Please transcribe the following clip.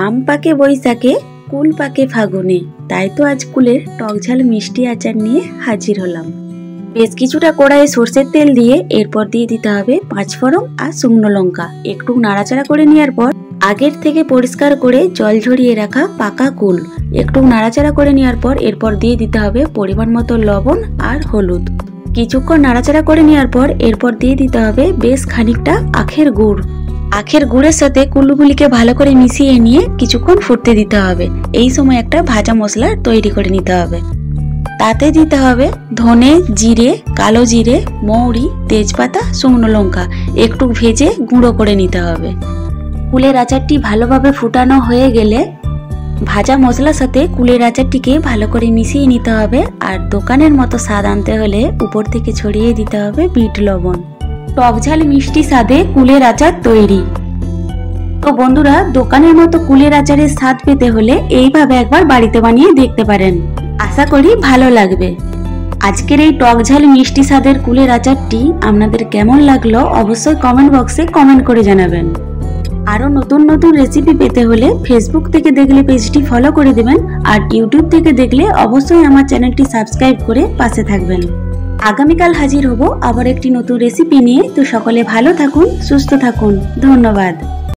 আম পাকে বৈশাখে, কুল পাকে ফাগুনে। তাই তো আজ কুলের টকঝাল মিষ্টি আচার নিয়ে হাজির হলাম। বেশ কিছুটা কড়াইয়ে সর্ষের তেল দিয়ে এরপর দিয়ে দিতে হবে 5 ফোড়ন আর শুকনো লঙ্কা। একটু নাড়াচাড়া করে নেওয়ার পর আগের থেকে পরিষ্কার করে জল ঝরিয়ে রাখা পাকা কুল একটু নাড়াচাড়া করে নেওয়ার পর এরপর দিয়ে দিতে হবে পরিমাণ মতো লবণ আর হলুদ। কিছুক্ষণ নাড়াচাড়া করে নেওয়ার পর এরপর দিয়ে দিতে হবে বেশ খানিকটা আখের গুড়। আখের গুড়ের সাথে কুলগুলিকে ভালো করে মিশিয়ে নিয়ে কিছুক্ষণ ফুটতে দিতে হবে। এই সময় একটা ভাজা মশলা তৈরি করে নিতে হবে। তাতে দিতে হবে ধনে, জিরে, কালো জিরে, মৌরি, তেজপাতা, শুকনো লঙ্কা একটু ভেজে গুঁড়ো করে নিতে হবে। কুলের আচারটি ভালোভাবে ফুটানো হয়ে গেলে ভাজা মশলার সাথে কুলের আচারটিকে ভালো করে মিশিয়ে নিতে হবে। আর দোকানের মতো স্বাদ আনতে হলে উপর থেকে ছড়িয়ে দিতে হবে বিট লবণ। টকঝাল মিষ্টি স্বাদে কুলের আচার তৈরি। তো বন্ধুরা, দোকানের মতো কুলের আচারের স্বাদ পেতে হলে এইভাবে একবার বাড়িতে বানিয়ে দেখতে পারেন। আশা করি ভালো লাগবে। আজকের এই টকঝাল মিষ্টি স্বাদের কুলের আচারটি আপনাদের কেমন লাগলো অবশ্যই কমেন্ট বক্সে কমেন্ট করে জানাবেন। আরও নতুন নতুন রেসিপি পেতে হলে ফেসবুক থেকে দেখলে পেজটি ফলো করে দেবেন, আর ইউটিউব থেকে দেখলে অবশ্যই আমার চ্যানেলটি সাবস্ক্রাইব করে পাশে থাকবেন। আগামীকাল হাজির হব আবার একটি নতুন রেসিপি নিয়ে। তো সকলে ভালো থাকুন, সুস্থ থাকুন। ধন্যবাদ।